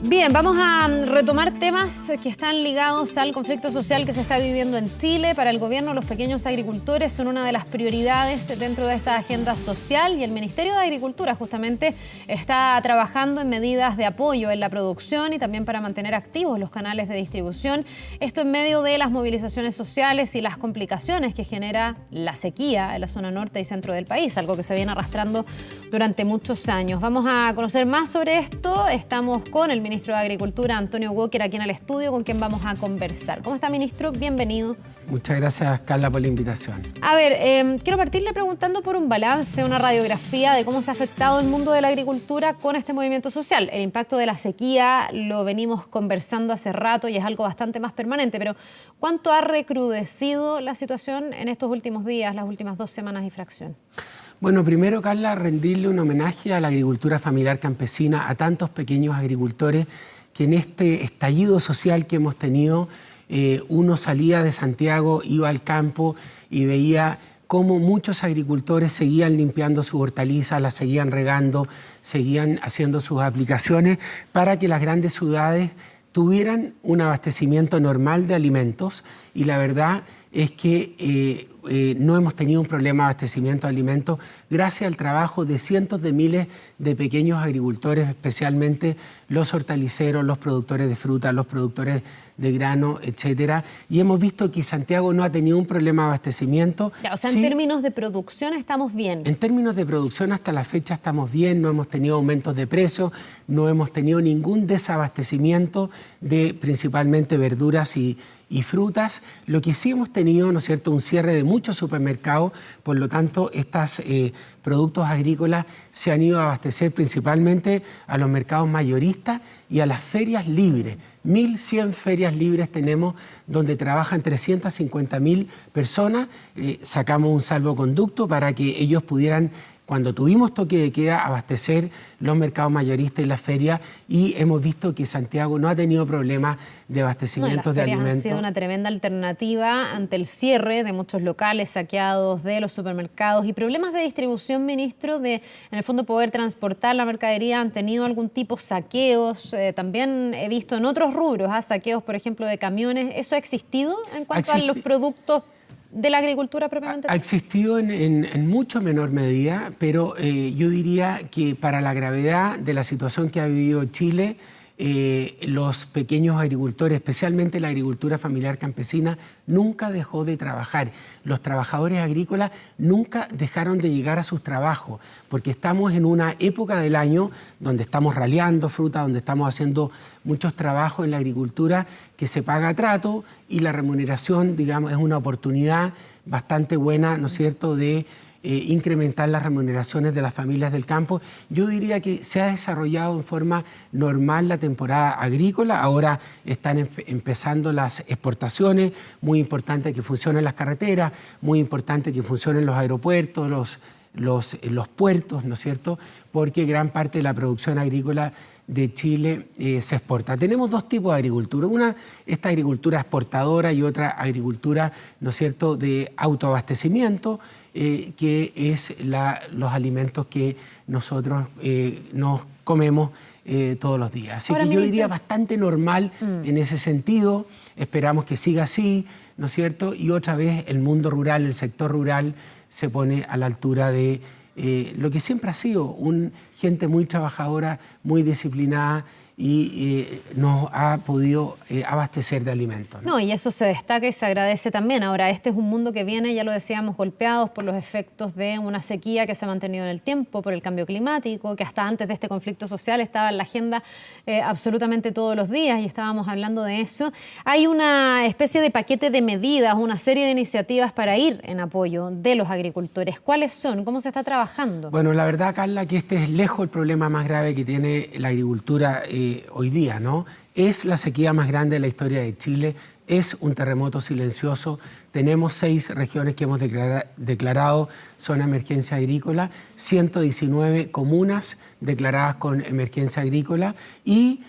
Bien, vamos a retomar temas que están ligados al conflicto social que se está viviendo en Chile. Para el gobierno, los pequeños agricultores son una de las prioridades dentro de esta agenda social y el Ministerio de Agricultura justamente está trabajando en medidas de apoyo en la producción y también para mantener activos los canales de distribución. Esto en medio de las movilizaciones sociales y las complicaciones que genera la sequía en la zona norte y centro del país, algo que se viene arrastrando durante muchos años. Vamos a conocer más sobre esto. Estamos con el ministro de Agricultura, Antonio Walker, aquí en el estudio, con quien vamos a conversar. ¿Cómo está, ministro? Bienvenido. Muchas gracias, Carla, por la invitación. A ver, quiero partirle preguntando por un balance, una radiografía de cómo se ha afectado el mundo de la agricultura con este movimiento social. El impacto de la sequía lo venimos conversando hace rato y es algo bastante más permanente, pero ¿cuánto ha recrudecido la situación en estos últimos días, las últimas 2 semanas y fracción? Bueno, primero, Carla, rendirle un homenaje a la agricultura familiar campesina, a tantos pequeños agricultores que en este estallido social que hemos tenido, uno salía de Santiago, iba al campo y veía cómo muchos agricultores seguían limpiando sus hortalizas, las seguían regando, seguían haciendo sus aplicaciones para que las grandes ciudades tuvieran un abastecimiento normal de alimentos, y la verdad es que no hemos tenido un problema de abastecimiento de alimentos gracias al trabajo de cientos de miles de pequeños agricultores, especialmente los hortaliceros, los productores de fruta, los productores de grano, etcétera. Y hemos visto que Santiago no ha tenido un problema de abastecimiento. Ya, o sea, en términos de producción estamos bien. En términos de producción hasta la fecha estamos bien, no hemos tenido aumentos de precios, no hemos tenido ningún desabastecimiento de principalmente verduras y frutas. Lo que sí hemos tenido, ¿no es cierto?, un cierre de muchos supermercados, por lo tanto, estos productos agrícolas se han ido a abastecer principalmente a los mercados mayoristas y a las ferias libres. 1.100 ferias libres tenemos donde trabajan 350.000 personas. Sacamos un salvoconducto para que ellos pudieran, cuando tuvimos toque de queda, abastecer los mercados mayoristas y las ferias, y hemos visto que Santiago no ha tenido problemas de abastecimiento de alimentos. Han sido una tremenda alternativa ante el cierre de muchos locales saqueados de los supermercados y problemas de distribución, ministro, de en el fondo poder transportar la mercadería. ¿Han tenido algún tipo de saqueos? También he visto en otros rubros, saqueos, por ejemplo, de camiones. ¿Eso ha existido en cuanto a los productos de la agricultura propiamente? Ha existido en mucho menor medida, pero yo diría que para la gravedad de la situación que ha vivido Chile, los pequeños agricultores, especialmente la agricultura familiar campesina, nunca dejó de trabajar. Los trabajadores agrícolas nunca dejaron de llegar a sus trabajos, porque estamos en una época del año donde estamos raleando fruta, donde estamos haciendo muchos trabajos en la agricultura que se paga a trato, y la remuneración, digamos, es una oportunidad bastante buena, ¿no es cierto?, de incrementar las remuneraciones de las familias del campo. Yo diría que se ha desarrollado en forma normal la temporada agrícola. Ahora están empezando las exportaciones, muy importante que funcionen las carreteras, muy importante que funcionen los aeropuertos, los puertos, ¿no es cierto?, porque gran parte de la producción agrícola de Chile se exporta. Tenemos 2 tipos de agricultura, una, esta agricultura exportadora, y otra agricultura, ¿no es cierto?, de autoabastecimiento, que es los alimentos que nosotros nos comemos todos los días. Así que yo diría bastante normal en ese sentido. Esperamos que siga así, ¿no es cierto? Y otra vez el mundo rural, el sector rural, se pone a la altura de lo que siempre ha sido, gente muy trabajadora, muy disciplinada, y nos ha podido abastecer de alimentos, ¿no? No, y eso se destaca y se agradece también. Ahora, este es un mundo que viene, ya lo decíamos, golpeados por los efectos de una sequía que se ha mantenido en el tiempo, por el cambio climático, que hasta antes de este conflicto social estaba en la agenda absolutamente todos los días, y estábamos hablando de eso. Hay una especie de paquete de medidas, una serie de iniciativas para ir en apoyo de los agricultores. ¿Cuáles son? ¿Cómo se está trabajando? Bueno, la verdad, Carla, que este es lejos el problema más grave que tiene la agricultura hoy día, ¿no? Es la sequía más grande de la historia de Chile, es un terremoto silencioso. Tenemos 6 regiones que hemos declarado zona de emergencia agrícola, 119 comunas declaradas con emergencia agrícola, y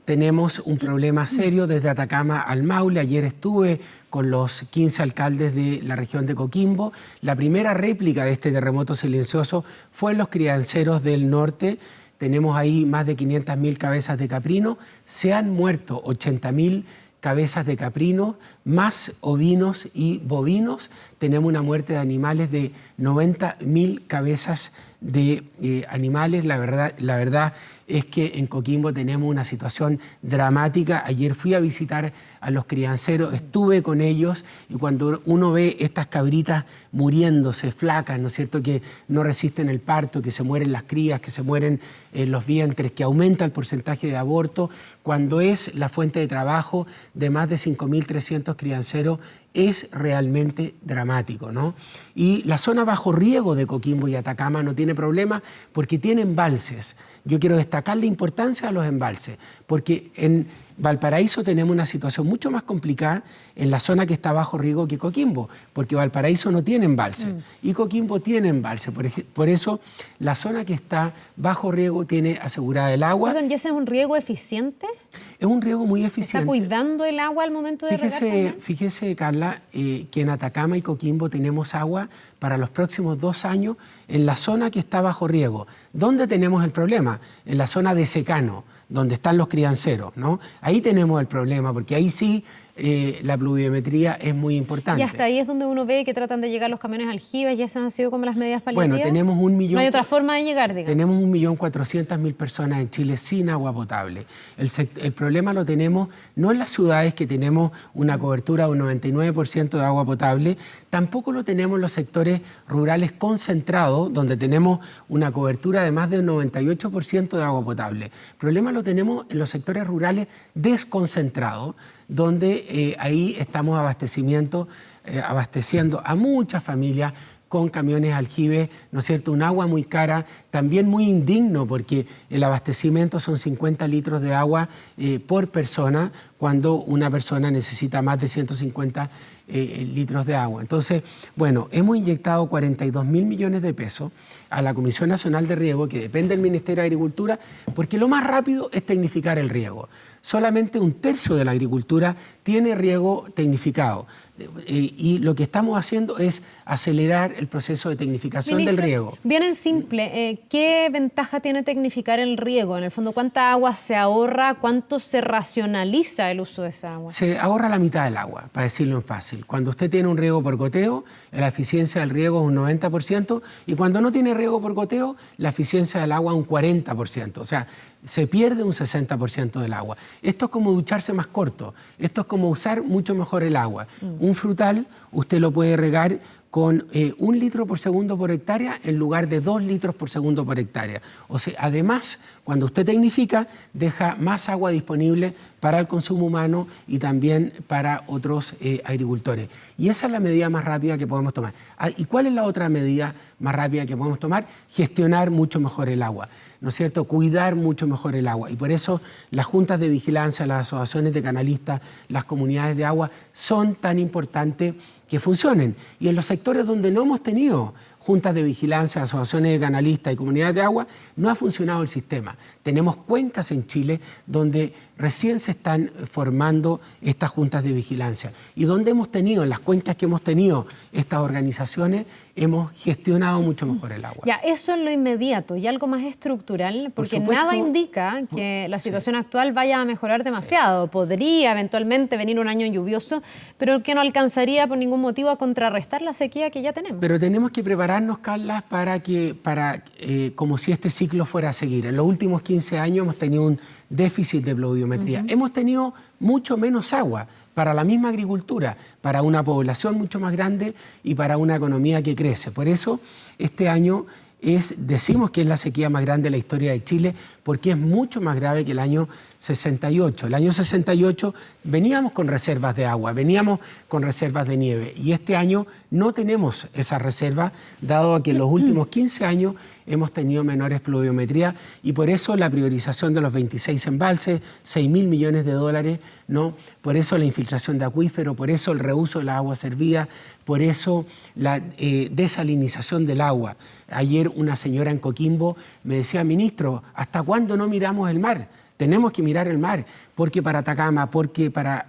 tenemos un problema serio desde Atacama al Maule. Ayer estuve con los 15 alcaldes de la región de Coquimbo. La primera réplica de este terremoto silencioso fue en los crianceros del norte. tenemos ahí más de 500.000 cabezas de caprino, se han muerto 80.000 cabezas de caprino, más ovinos y bovinos. Tenemos una muerte de animales de 90.000 cabezas de animales. La verdad es que en Coquimbo tenemos una situación dramática. Ayer fui a visitar a los crianceros, estuve con ellos y cuando uno ve estas cabritas muriéndose, flacas, ¿no es cierto?, que no resisten el parto, que se mueren las crías, que se mueren los vientres, que aumenta el porcentaje de aborto, cuando es la fuente de trabajo de más de 5.300 crianceros, es realmente dramático, ¿no? Y la zona bajo riego de Coquimbo y Atacama no tiene problema porque tiene embalses. Yo quiero destacar la importancia de los embalses, porque en Valparaíso tenemos una situación mucho más complicada en la zona que está bajo riego que Coquimbo, porque Valparaíso no tiene embalse y Coquimbo tiene embalse. Por eso la zona que está bajo riego tiene asegurada el agua. Perdón, ¿y ese es un riego eficiente? Es un riego muy eficiente. ¿Está cuidando el agua al momento de regar? Fíjese, Carla, que en Atacama y Coquimbo tenemos agua para los próximos 2 años en la zona que está bajo riego. ¿Dónde tenemos el problema? En la zona de secano, donde están los crianceros, ¿no? Ahí tenemos el problema, porque ahí sí la pluviometría es muy importante. Y hasta ahí es donde uno ve que tratan de llegar los camiones aljibes, y esas han sido como las medidas paliativas. Bueno, tenemos 1 millón... No hay otra forma de llegar, digamos. Tenemos 1.400.000 personas en Chile sin agua potable. El problema lo tenemos no en las ciudades, que tenemos una cobertura de un 99% de agua potable, tampoco lo tenemos en los sectores rurales concentrados, donde tenemos una cobertura de más del 98% de agua potable. El problema lo tenemos en los sectores rurales desconcentrados, donde ahí estamos abasteciendo a muchas familias con camiones aljibes, ¿no es cierto? Un agua muy cara, también muy indigno, porque el abastecimiento son 50 litros de agua por persona, cuando una persona necesita más de 150 litros de agua. Entonces, bueno, hemos inyectado 42.000 millones de pesos a la Comisión Nacional de Riego, que depende del Ministerio de Agricultura, porque lo más rápido es tecnificar el riego. Solamente 1/3 de la agricultura tiene riego tecnificado. Y lo que estamos haciendo es acelerar el proceso de tecnificación del riego. Bien en simple, ¿qué ventaja tiene tecnificar el riego? En el fondo, ¿cuánta agua se ahorra? ¿Cuánto se racionaliza el uso de esa agua? Se ahorra la mitad del agua, para decirlo en fácil. Cuando usted tiene un riego por goteo, la eficiencia del riego es un 90%, y cuando no tiene riego por goteo, la eficiencia del agua es un 40%. O sea, se pierde un 60% del agua. Esto es como ducharse más corto. Esto es como usar mucho mejor el agua. Un frutal usted lo puede regar con 1 litro por segundo por hectárea en lugar de 2 litros por segundo por hectárea. O sea, además, cuando usted tecnifica, deja más agua disponible para el consumo humano y también para otros agricultores. Y esa es la medida más rápida que podemos tomar. ¿Y cuál es la otra medida más rápida que podemos tomar? Gestionar mucho mejor el agua, ¿no es cierto? Cuidar mucho mejor el agua. Y por eso las juntas de vigilancia, las asociaciones de canalistas, las comunidades de agua son tan importantes que funcionen. Y en los sectores donde no hemos tenido juntas de vigilancia, asociaciones de canalistas y comunidades de agua, no ha funcionado el sistema. Tenemos cuencas en Chile donde recién se están formando estas juntas de vigilancia y donde hemos tenido, en las cuencas que hemos tenido estas organizaciones, hemos gestionado mucho mejor el agua. Ya, eso en lo inmediato y algo más estructural, porque nada indica que la situación actual vaya a mejorar demasiado. Podría eventualmente venir un año lluvioso, pero que no alcanzaría por ningún motivo a contrarrestar la sequía que ya tenemos. Pero tenemos que prepararnos, Carla, como si este ciclo fuera a seguir. En los últimos 15 años hemos tenido un déficit de pluviometría. Hemos tenido mucho menos agua para la misma agricultura, para una población mucho más grande y para una economía que crece. Por eso este año decimos que es la sequía más grande de la historia de Chile, porque es mucho más grave que el año 68. El año 68 veníamos con reservas de agua, veníamos con reservas de nieve, y este año no tenemos esas reservas, dado que en los últimos 15 años hemos tenido menores pluviometrías, y por eso la priorización de los 26 embalses, 6.000 millones de dólares, ¿no? Por eso la infiltración de acuífero, por eso el reuso de la agua servida, por eso la desalinización del agua. Ayer una señora en Coquimbo me decía: ministro, ¿hasta cuándo no miramos el mar? Tenemos que mirar el mar, porque para Atacama, porque para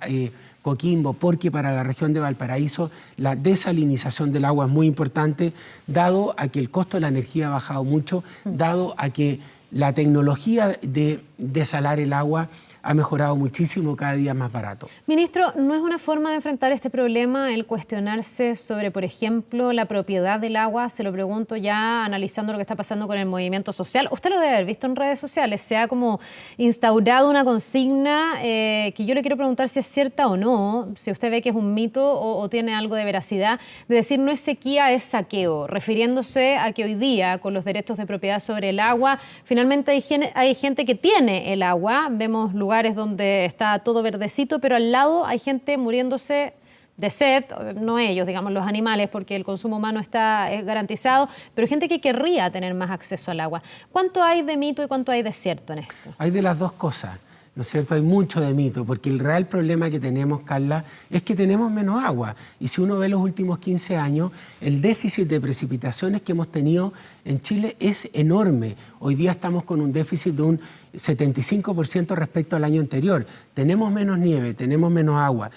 Coquimbo, porque para la región de Valparaíso la desalinización del agua es muy importante, dado a que el costo de la energía ha bajado mucho, dado a que la tecnología de desalar el agua ha mejorado muchísimo, cada día más barato. Ministro, ¿no es una forma de enfrentar este problema el cuestionarse sobre, por ejemplo, la propiedad del agua? Se lo pregunto ya analizando lo que está pasando con el movimiento social. Usted lo debe haber visto en redes sociales. Se ha como instaurado una consigna que yo le quiero preguntar si es cierta o no, si usted ve que es un mito o tiene algo de veracidad, de decir no es sequía, es saqueo, refiriéndose a que hoy día, con los derechos de propiedad sobre el agua, finalmente hay gente que tiene el agua. Vemos lugares donde está todo verdecito, pero al lado hay gente muriéndose de sed, no ellos, digamos los animales, porque el consumo humano está garantizado, pero gente que querría tener más acceso al agua. ¿Cuánto hay de mito y cuánto hay de cierto en esto? Hay de las dos cosas, ¿no es cierto? Hay mucho de mito, porque el real problema que tenemos, Carla, es que tenemos menos agua. Y si uno ve los últimos 15 años, el déficit de precipitaciones que hemos tenido en Chile es enorme. Hoy día estamos con un déficit de un 75% respecto al año anterior. Tenemos menos nieve, tenemos menos agua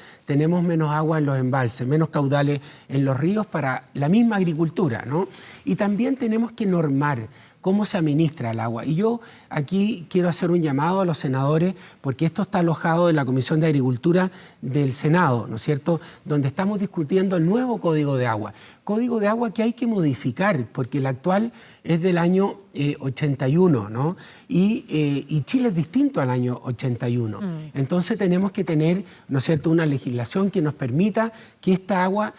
en los embalses, menos caudales en los ríos para la misma agricultura, ¿no? Y también tenemos que normar cómo se administra el agua. Y yo aquí quiero hacer un llamado a los senadores, porque esto está alojado en la Comisión de Agricultura del Senado, ¿no es cierto?, donde estamos discutiendo el nuevo Código de Agua. Código de Agua que hay que modificar, porque el actual es del año 81, ¿no? Y Chile es distinto al año 81. Entonces tenemos que tener, ¿no es cierto?, una legislación que nos permita que esta agua...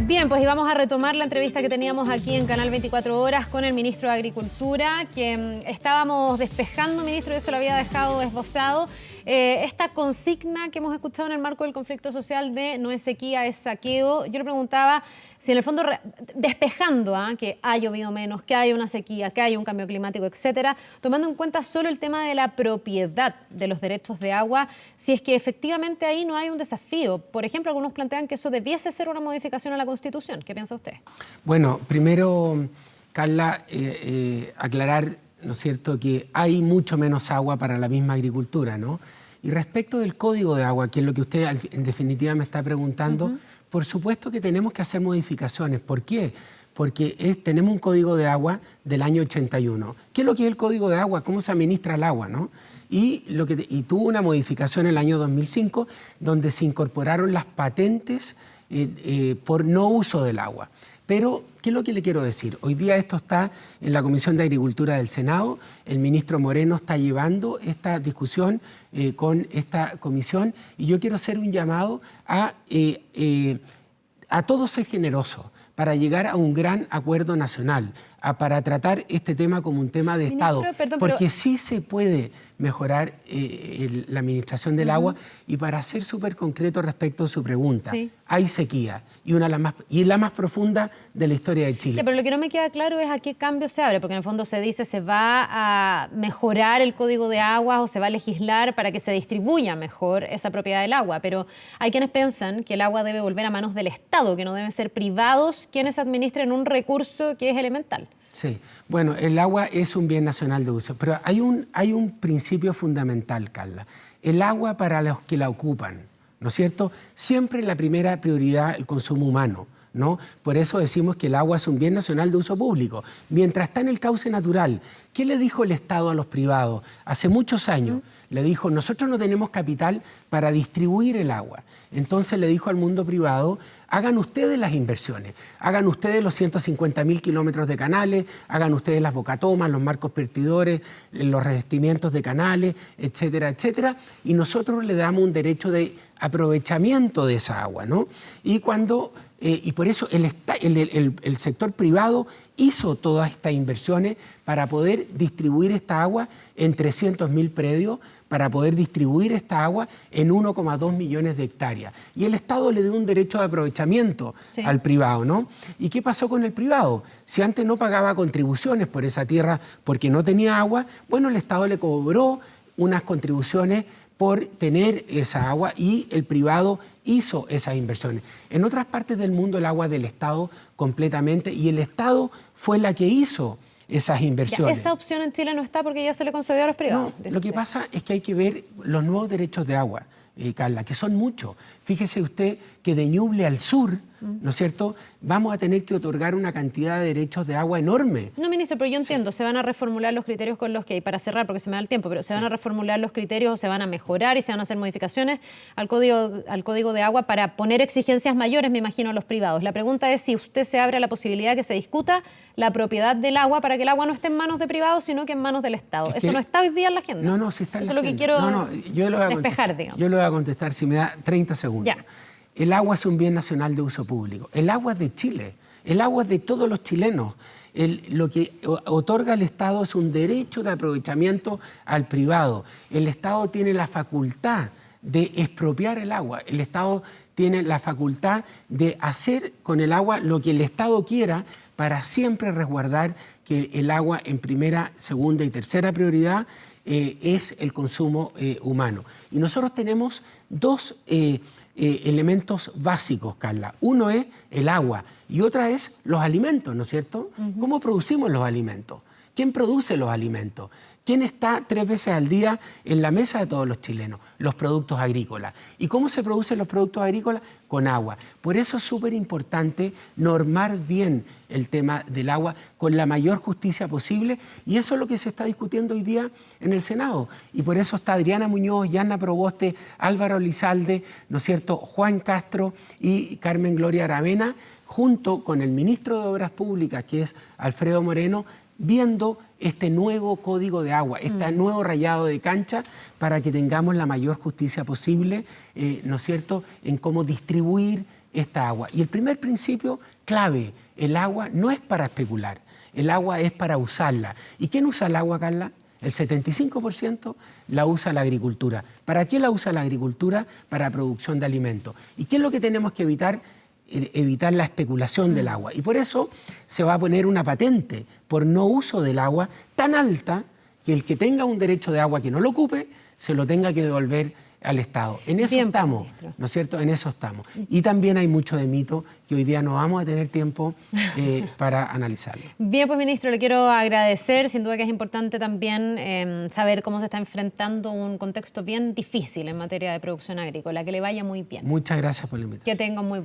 Bien, pues íbamos a retomar la entrevista que teníamos aquí en Canal 24 Horas con el ministro de Agricultura, que estábamos despejando, ministro, y eso lo había dejado esbozado, esta consigna que hemos escuchado en el marco del conflicto social de no es sequía, es saqueo. Yo le preguntaba si en el fondo, despejando que ha llovido menos, que hay una sequía, que hay un cambio climático, etcétera, tomando en cuenta solo el tema de la propiedad de los derechos de agua, si es que efectivamente ahí no hay un desafío. Por ejemplo, algunos plantean que eso debiese ser una modificación a la Constitución. ¿Qué piensa usted? Bueno, primero, Carla, aclarar, ¿no es cierto?, que hay mucho menos agua para la misma agricultura, ¿no? Y respecto del Código de Agua, que es lo que usted en definitiva me está preguntando, por supuesto que tenemos que hacer modificaciones. ¿Por qué? Porque tenemos un Código de Agua del año 81. ¿Qué es lo que es el Código de Agua? ¿Cómo se administra el agua, no? Y tuvo una modificación en el año 2005, donde se incorporaron las patentes por no uso del agua. Pero, ¿qué es lo que le quiero decir? Hoy día esto está en la Comisión de Agricultura del Senado. El ministro Moreno está llevando esta discusión con esta comisión, y yo quiero hacer un llamado a todos ser generosos para llegar a un gran acuerdo nacional, para tratar este tema como un tema de Estado, porque sí se puede mejorar la administración del agua. Y para ser súper concreto respecto a su pregunta, hay sequía, y la más profunda de la historia de Chile. Sí, pero lo que no me queda claro es a qué cambio se abre, porque en el fondo se dice se va a mejorar el Código de Agua o se va a legislar para que se distribuya mejor esa propiedad del agua, pero hay quienes piensan que el agua debe volver a manos del Estado, que no deben ser privados quienes administren un recurso que es elemental. Sí, bueno, el agua es un bien nacional de uso, pero hay un principio fundamental, Carla. El agua para los que la ocupan, ¿no es cierto? Siempre la primera prioridad el consumo humano, ¿no? Por eso decimos que el agua es un bien nacional de uso público. Mientras está en el cauce natural, ¿qué le dijo el Estado a los privados? Hace muchos años le dijo, nosotros no tenemos capital para distribuir el agua. Entonces le dijo al mundo privado, hagan ustedes las inversiones, hagan ustedes los 150.000 kilómetros de canales, hagan ustedes las bocatomas, los marcos vertidores, los revestimientos de canales, etcétera, etcétera, y nosotros le damos un derecho de aprovechamiento de esa agua, ¿no? Y por eso el sector privado hizo todas estas inversiones para poder distribuir esta agua en 300.000 predios, para poder distribuir esta agua en 1,2 millones de hectáreas. Y el Estado le dio un derecho de aprovechamiento al privado, ¿no? ¿Y qué pasó con el privado? Si antes no pagaba contribuciones por esa tierra porque no tenía agua, bueno, el Estado le cobró unas contribuciones por tener esa agua, y el privado hizo esas inversiones. En otras partes del mundo el agua es del Estado completamente, y el Estado fue la que hizo esas inversiones. Esa opción en Chile no está porque ya se le concedió a los privados. No, lo que pasa es que hay que ver los nuevos derechos de agua. Carla, que son muchos. Fíjese usted que de Ñuble al sur, ¿no es cierto?, vamos a tener que otorgar una cantidad de derechos de agua enorme. No, ministro, pero yo entiendo, se van a reformular los criterios con los que, y para cerrar, porque se me da el tiempo, pero se van a reformular los criterios o se van a mejorar y se van a hacer modificaciones al código de agua para poner exigencias mayores, me imagino, a los privados. La pregunta es si usted se abre a la posibilidad de que se discuta la propiedad del agua para que el agua no esté en manos de privados, sino que en manos del Estado. ¿Eso no está hoy día en la agenda? No, sí está en la agenda. Eso es lo que quiero despejar, digamos. Yo lo voy a contestar si me da 30 segundos. Ya. El agua es un bien nacional de uso público. El agua es de Chile. El agua es de todos los chilenos. Lo que otorga el Estado es un derecho de aprovechamiento al privado. El Estado tiene la facultad de expropiar el agua. El Estado tiene la facultad de hacer con el agua lo que el Estado quiera para siempre resguardar que el agua en primera, segunda y tercera prioridad es el consumo humano. Y nosotros tenemos dos elementos básicos, Carla. Uno es el agua y otra es los alimentos, ¿no es cierto? ¿Cómo producimos los alimentos? ¿Quién produce los alimentos? ¿Quién está 3 veces al día en la mesa de todos los chilenos? Los productos agrícolas. ¿Y cómo se producen los productos agrícolas? Con agua. Por eso es súper importante normar bien el tema del agua con la mayor justicia posible, y eso es lo que se está discutiendo hoy día en el Senado. Y por eso está Adriana Muñoz, Yanna Proboste, Álvaro Elizalde, ¿no es cierto?, Juan Castro y Carmen Gloria Aravena, junto con el ministro de Obras Públicas, que es Alfredo Moreno, viendo este nuevo código de agua, este nuevo rayado de cancha para que tengamos la mayor justicia posible, ¿no es cierto?, en cómo distribuir esta agua. Y el primer principio clave, el agua no es para especular, el agua es para usarla. ¿Y quién usa el agua, Carla? El 75% la usa la agricultura. ¿Para qué la usa la agricultura? Para producción de alimentos. ¿Y qué es lo que tenemos que evitar? Evitar la especulación del agua. Y por eso se va a poner una patente por no uso del agua tan alta que el que tenga un derecho de agua que no lo ocupe, se lo tenga que devolver al Estado. En eso estamos, ¿no es cierto? En eso estamos. Y también hay mucho de mito que hoy día no vamos a tener tiempo para analizarlo. Bien, pues ministro, le quiero agradecer. Sin duda que es importante también saber cómo se está enfrentando un contexto bien difícil en materia de producción agrícola. Que le vaya muy bien. Muchas gracias por la invitación. Que tenga muy